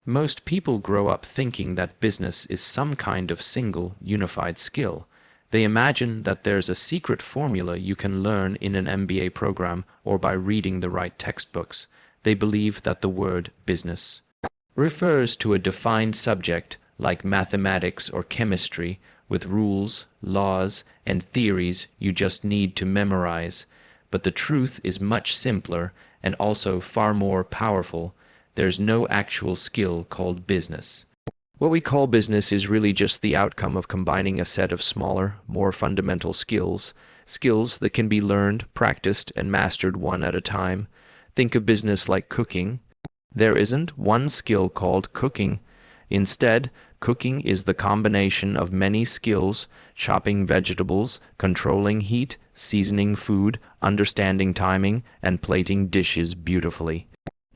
Most people grow up thinking that business is some kind of single, unified skill. They imagine that there's a secret formula you can learn in an MBA program or by reading the right textbooks. They believe that the word business refers to a defined subject like mathematics or chemistry with rules, laws, and theories you just need to memorize. But the truth is much simpler and also far more powerful. There's no actual skill called business. What we call business is really just the outcome of combining a set of smaller, more fundamental skills that can be learned, practiced, and mastered one at a time. Think of business like cooking. There isn't one skill called cooking. Instead, cooking is the combination of many skills: chopping vegetables, controlling heat, seasoning food, understanding timing, and plating dishes beautifully.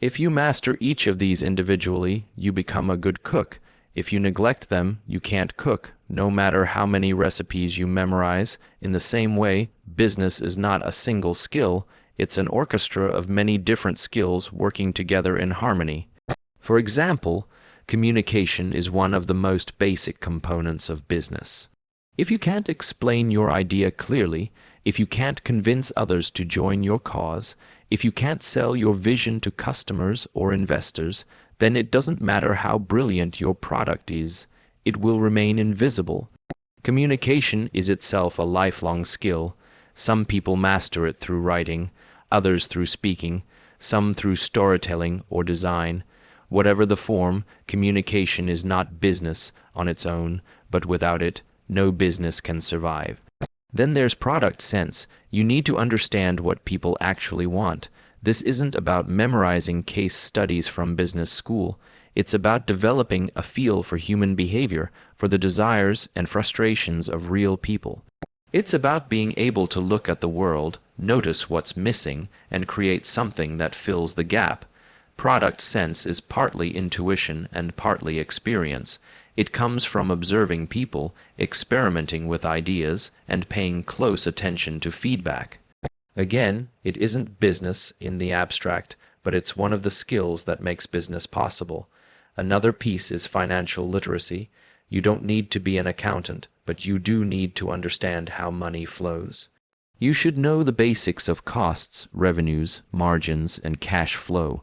If you master each of these individually, you become a good cook. If you neglect them, you can't cook, no matter how many recipes you memorize. In the same way, business is not a single skill, it's an orchestra of many different skills working together in harmony. For example, communication is one of the most basic components of business. If you can't explain your idea clearly, if you can't convince others to join your cause, if you can't sell your vision to customers or investors, then it doesn't matter how brilliant your product is, it will remain invisible. Communication is itself a lifelong skill. Some people master it through writing, others through speaking, some through storytelling or design. Whatever the form, communication is not business on its own, but without it, no business can survive. Then there's product sense. You need to understand what people actually want. This isn't about memorizing case studies from business school. It's about developing a feel for human behavior, for the desires and frustrations of real people. It's about being able to look at the world, notice what's missing, and create something that fills the gap. Product sense is partly intuition and partly experience. It comes from observing people, experimenting with ideas, and paying close attention to feedback. Again, it isn't business in the abstract, but it's one of the skills that makes business possible. Another piece is financial literacy. You don't need to be an accountant, but you do need to understand how money flows. You should know the basics of costs, revenues, margins, and cash flow.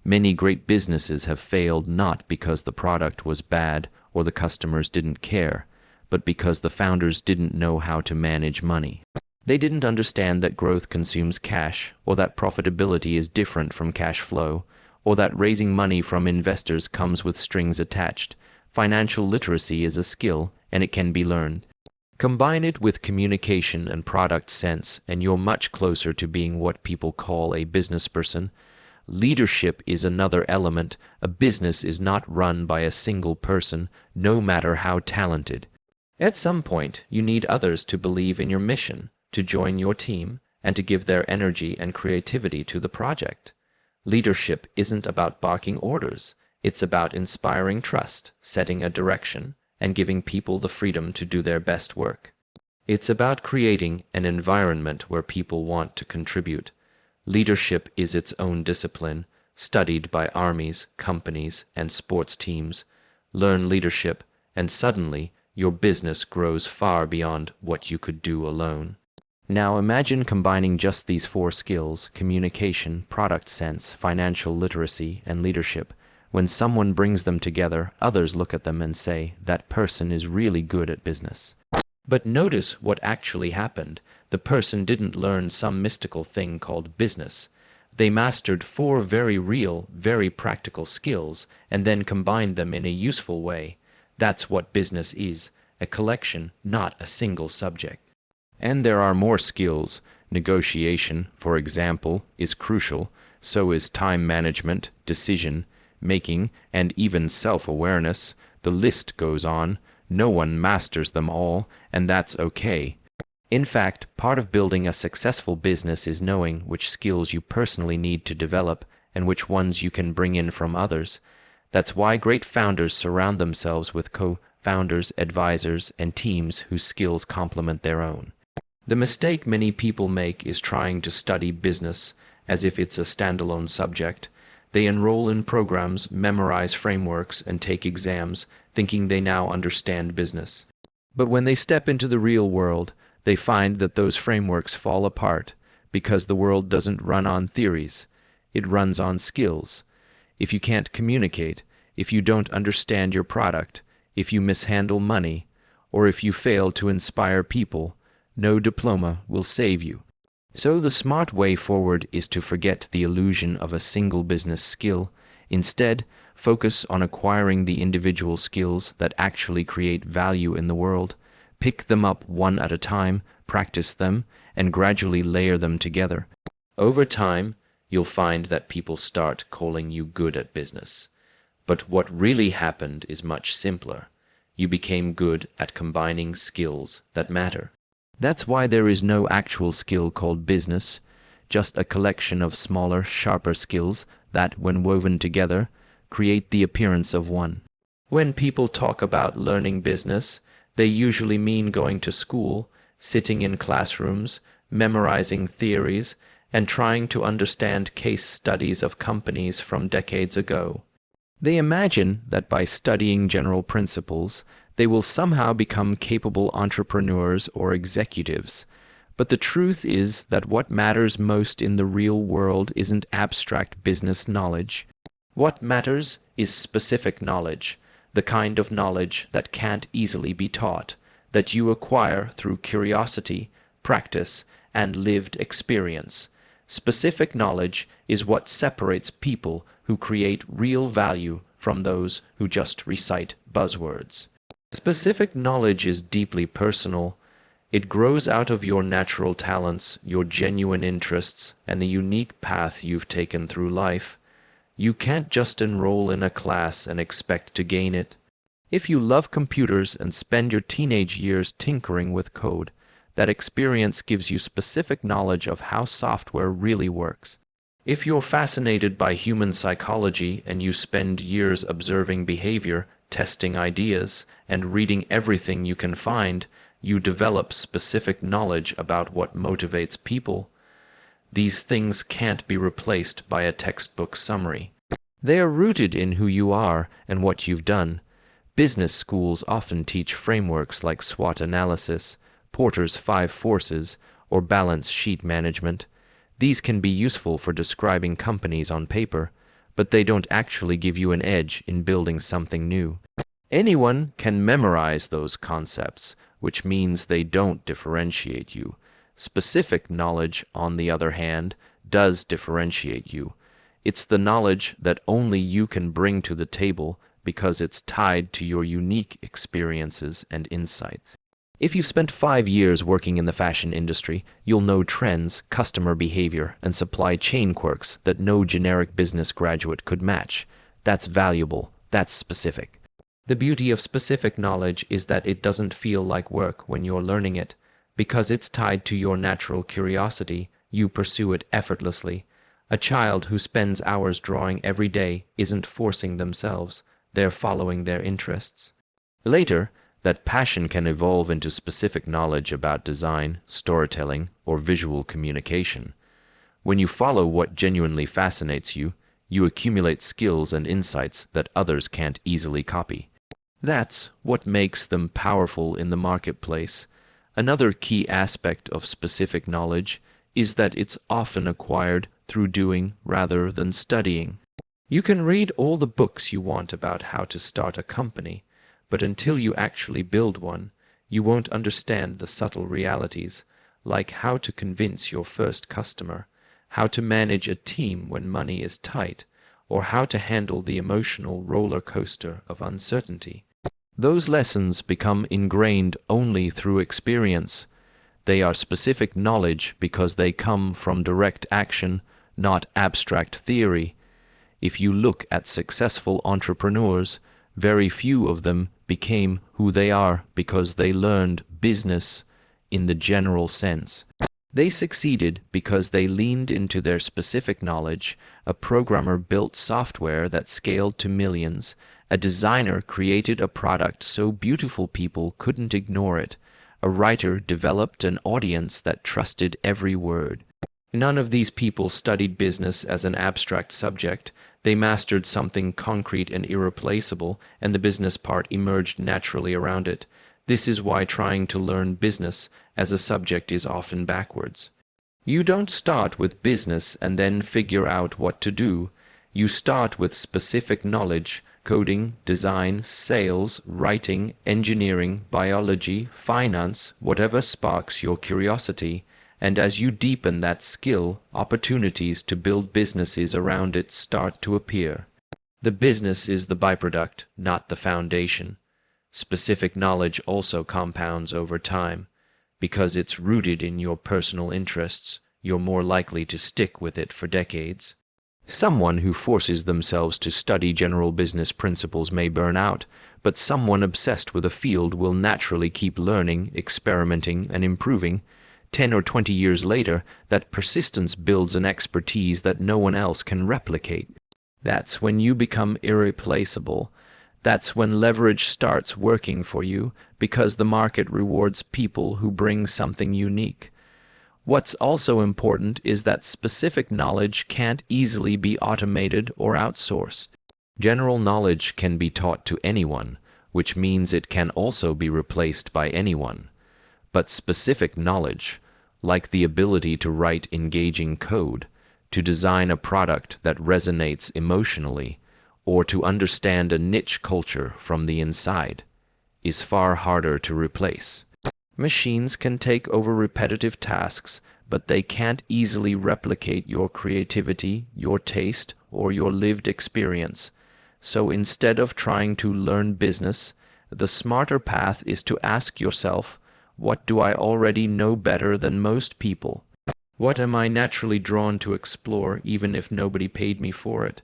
Many great businesses have failed not because the product was bad or the customers didn't care, but because the founders didn't know how to manage money. They didn't understand that growth consumes cash, or that profitability is different from cash flow, or that raising money from investors comes with strings attached. Financial literacy is a skill, and it can be learned. Combine it with communication and product sense, and you're much closer to being what people call a business person. Leadership is another element. A business is not run by a single person, no matter how talented. At some point, you need others to believe in your mission, to join your team, and to give their energy and creativity to the project. Leadership isn't about barking orders. It's about inspiring trust, setting a direction, and giving people the freedom to do their best work. It's about creating an environment where people want to contribute. Leadership is its own discipline, studied by armies, companies, and sports teams. Learn leadership, and suddenly your business grows far beyond what you could do alone. Now imagine combining just these 4 skills: communication, product sense, financial literacy, and leadership. When someone brings them together, others look at them and say, that person is really good at business. But notice what actually happened. The person didn't learn some mystical thing called business. They mastered 4 very real, very practical skills, and then combined them in a useful way. That's what business is, a collection, not a single subject. And there are more skills. Negotiation, for example, is crucial. So is time management, decision making, and even self-awareness. The list goes on. No one masters them all, and that's okay. In fact, part of building a successful business is knowing which skills you personally need to develop and which ones you can bring in from others. That's why great founders surround themselves with co-founders, advisors, and teams whose skills complement their own. The mistake many people make is trying to study business as if it's a standalone subject. They enroll in programs, memorize frameworks, and take exams, thinking they now understand business. But when they step into the real world, they find that those frameworks fall apart because the world doesn't run on theories. It runs on skills. If you can't communicate, if you don't understand your product, if you mishandle money, or if you fail to inspire people, no diploma will save you. So the smart way forward is to forget the illusion of a single business skill. Instead, focus on acquiring the individual skills that actually create value in the world. Pick them up one at a time, practice them, and gradually layer them together. Over time, you'll find that people start calling you good at business. But what really happened is much simpler. You became good at combining skills that matter. That's why there is no actual skill called business, just a collection of smaller, sharper skills that, when woven together, create the appearance of one. When people talk about learning business, they usually mean going to school, sitting in classrooms, memorizing theories, and trying to understand case studies of companies from decades ago. They imagine that by studying general principles, they will somehow become capable entrepreneurs or executives. But the truth is that what matters most in the real world isn't abstract business knowledge. What matters is specific knowledge, the kind of knowledge that can't easily be taught, that you acquire through curiosity, practice, and lived experience. Specific knowledge is what separates people who create real value from those who just recite buzzwords. Specific knowledge is deeply personal. It grows out of your natural talents, your genuine interests, and the unique path you've taken through life. You can't just enroll in a class and expect to gain it. If you love computers and spend your teenage years tinkering with code, that experience gives you specific knowledge of how software really works. If you're fascinated by human psychology and you spend years observing behavior, testing ideas, and reading everything you can find, you develop specific knowledge about what motivates people. These things can't be replaced by a textbook summary. They are rooted in who you are and what you've done. Business schools often teach frameworks like SWOT analysis, Porter's 5 forces, or balance sheet management. These can be useful for describing companies on paper, but they don't actually give you an edge in building something new. Anyone can memorize those concepts, which means they don't differentiate you. Specific knowledge, on the other hand, does differentiate you. It's the knowledge that only you can bring to the table because it's tied to your unique experiences and insights. If you've spent 5 years working in the fashion industry, you'll know trends, customer behavior, and supply chain quirks that no generic business graduate could match. That's valuable. That's specific. The beauty of specific knowledge is that it doesn't feel like work when you're learning it. Because it's tied to your natural curiosity, you pursue it effortlessly. A child who spends hours drawing every day isn't forcing themselves. They're following their interests. Later, that passion can evolve into specific knowledge about design, storytelling, or visual communication. When you follow what genuinely fascinates you, you accumulate skills and insights that others can't easily copy. That's what makes them powerful in the marketplace. Another key aspect of specific knowledge is that it's often acquired through doing rather than studying. You can read all the books you want about how to start a company, but until you actually build one, you won't understand the subtle realities, like how to convince your first customer, how to manage a team when money is tight, or how to handle the emotional roller coaster of uncertainty. Those lessons become ingrained only through experience. They are specific knowledge because they come from direct action, not abstract theory. If you look at successful entrepreneurs, very few of them became who they are because they learned business in the general sense. They succeeded because they leaned into their specific knowledge. A programmer built software that scaled to millions. A designer created a product so beautiful people couldn't ignore it. A writer developed an audience that trusted every word. None of these people studied business as an abstract subject. They mastered something concrete and irreplaceable, and the business part emerged naturally around it. This is why trying to learn business as a subject is often backwards. You don't start with business and then figure out what to do. You start with specific knowledge: coding, design, sales, writing, engineering, biology, finance, whatever sparks your curiosity. And as you deepen that skill, opportunities to build businesses around it start to appear. The business is the byproduct, not the foundation. Specific knowledge also compounds over time. Because it's rooted in your personal interests, you're more likely to stick with it for decades. Someone who forces themselves to study general business principles may burn out, but someone obsessed with a field will naturally keep learning, experimenting, and improving. 10 or 20 years later, that persistence builds an expertise that no one else can replicate. That's when you become irreplaceable. That's when leverage starts working for you, because the market rewards people who bring something unique. What's also important is that specific knowledge can't easily be automated or outsourced. General knowledge can be taught to anyone, which means it can also be replaced by anyone. But specific knowledge, like the ability to write engaging code, to design a product that resonates emotionally, or to understand a niche culture from the inside, is far harder to replace. Machines can take over repetitive tasks, but they can't easily replicate your creativity, your taste, or your lived experience. So instead of trying to learn business, the smarter path is to ask yourself, what do I already know better than most people? What am I naturally drawn to explore, even if nobody paid me for it?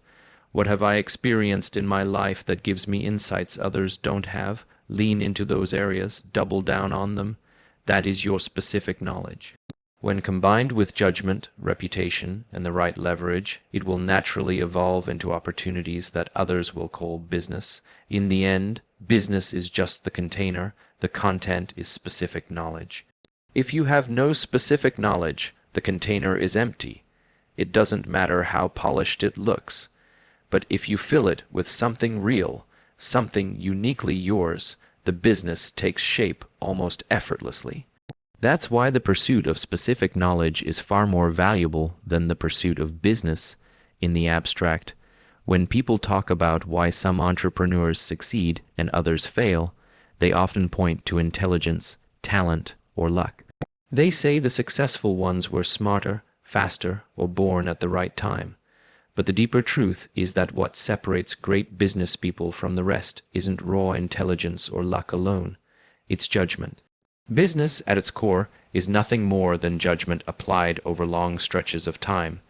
What have I experienced in my life that gives me insights others don't have? Lean into those areas, double down on them. That is your specific knowledge. When combined with judgment, reputation, and the right leverage, it will naturally evolve into opportunities that others will call business. In the end, business is just the container, the content is specific knowledge. If you have no specific knowledge, the container is empty. It doesn't matter how polished it looks. But if you fill it with something real, something uniquely yours, the business takes shape almost effortlessly. That's why the pursuit of specific knowledge is far more valuable than the pursuit of business in the abstract. When people talk about why some entrepreneurs succeed and others fail, they often point to intelligence, talent, or luck. They say the successful ones were smarter, faster, or born at the right time. But the deeper truth is that what separates great business people from the rest isn't raw intelligence or luck alone. It's judgment. Business, at its core, is nothing more than judgment applied over long stretches of time.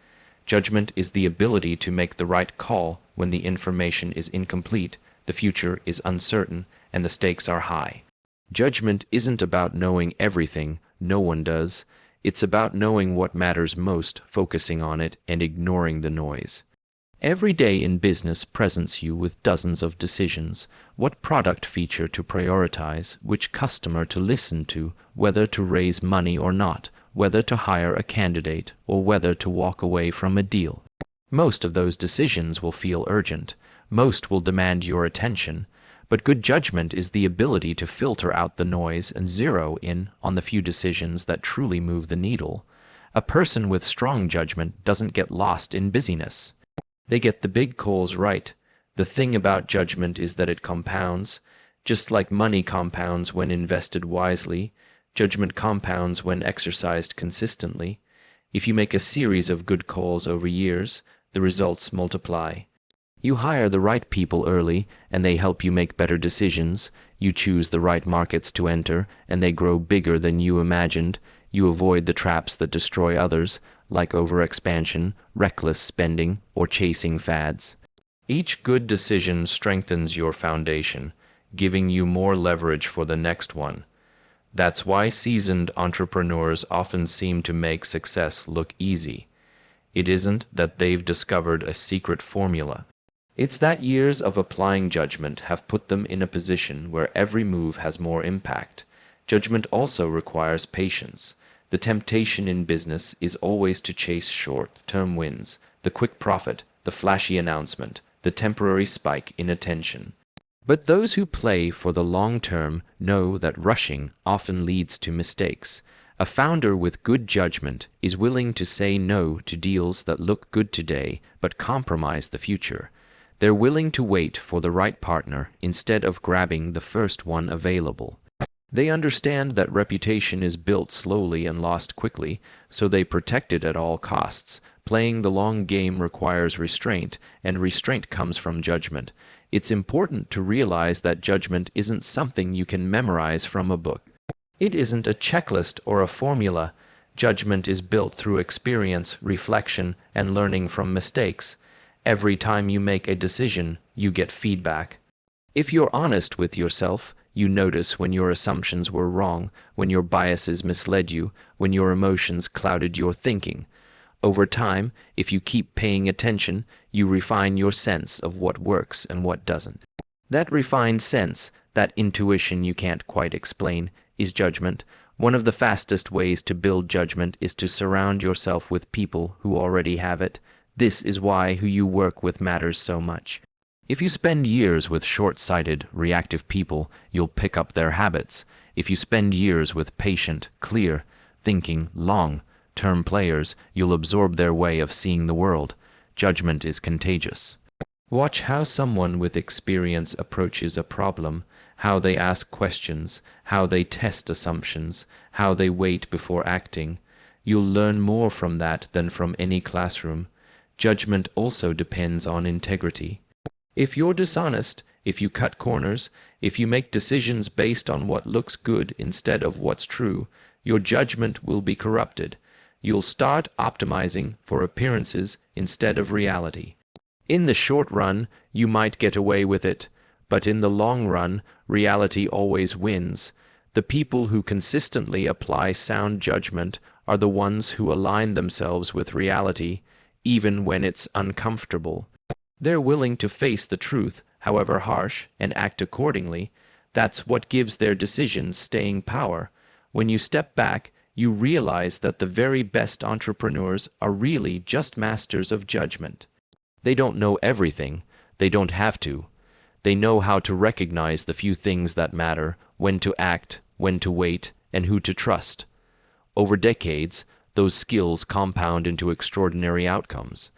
Judgment is the ability to make the right call when the information is incomplete, the future is uncertain, and the stakes are high. Judgment isn't about knowing everything, no one does. It's about knowing what matters most, focusing on it, and ignoring the noise. Every day in business presents you with dozens of decisions: what product feature to prioritize, which customer to listen to, whether to raise money or not, whether to hire a candidate, or whether to walk away from a deal. Most of those decisions will feel urgent. Most will demand your attention. But good judgment is the ability to filter out the noise and zero in on the few decisions that truly move the needle. A person with strong judgment doesn't get lost in busyness. They get the big calls right. The thing about judgment is that it compounds. Just like money compounds when invested wisely, judgment compounds when exercised consistently. If you make a series of good calls over years, the results multiply. You hire the right people early, and they help you make better decisions. You choose the right markets to enter, and they grow bigger than you imagined. You avoid the traps that destroy others, like overexpansion, reckless spending, or chasing fads. Each good decision strengthens your foundation, giving you more leverage for the next one. That's why seasoned entrepreneurs often seem to make success look easy. It isn't that they've discovered a secret formula. It's that years of applying judgment have put them in a position where every move has more impact. Judgment also requires patience. The temptation in business is always to chase short-term wins, the quick profit, the flashy announcement, the temporary spike in attention. But those who play for the long term know that rushing often leads to mistakes. A founder with good judgment is willing to say no to deals that look good today but compromise the future. They're willing to wait for the right partner instead of grabbing the first one available. They understand that reputation is built slowly and lost quickly, so they protect it at all costs. Playing the long game requires restraint, and restraint comes from judgment. It's important to realize that judgment isn't something you can memorize from a book. It isn't a checklist or a formula. Judgment is built through experience, reflection, and learning from mistakes. Every time you make a decision, you get feedback. If you're honest with yourself, you notice when your assumptions were wrong, when your biases misled you, when your emotions clouded your thinking. Over time, if you keep paying attention, you refine your sense of what works and what doesn't. That refined sense, that intuition you can't quite explain, is judgment. One of the fastest ways to build judgment is to surround yourself with people who already have it. This is why who you work with matters so much. If you spend years with short-sighted, reactive people, you'll pick up their habits. If you spend years with patient, clear, thinking, long-term players, you'll absorb their way of seeing the world. Judgment is contagious. Watch how someone with experience approaches a problem, how they ask questions, how they test assumptions, how they wait before acting. You'll learn more from that than from any classroom. Judgment also depends on integrity. If you're dishonest, if you cut corners, if you make decisions based on what looks good instead of what's true, your judgment will be corrupted. You'll start optimizing for appearances instead of reality. In the short run, you might get away with it, but in the long run, reality always wins. The people who consistently apply sound judgment are the ones who align themselves with reality, even when it's uncomfortable. They're willing to face the truth, however harsh, and act accordingly. That's what gives their decisions staying power. When you step back, you realize that the very best entrepreneurs are really just masters of judgment. They don't know everything. They don't have to. They know how to recognize the few things that matter, when to act, when to wait, and who to trust. Over decades, those skills compound into extraordinary outcomes.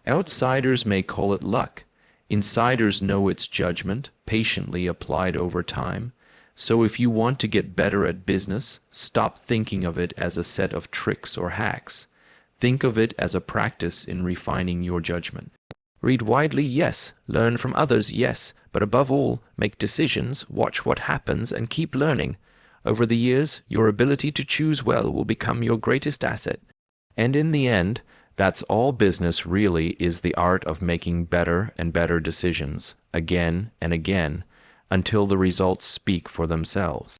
Outsiders may call it luck. Insiders know it's judgment, patiently applied over time. So if you want to get better at business, stop thinking of it as a set of tricks or hacks. Think of it as a practice in refining your judgment. Read widely, yes. Learn from others, yes. But above all, make decisions, watch what happens, and keep learning. Over the years, your ability to choose well will become your greatest asset. And in the end, that's all business really is, the art of making better and better decisions, again and again, until the results speak for themselves.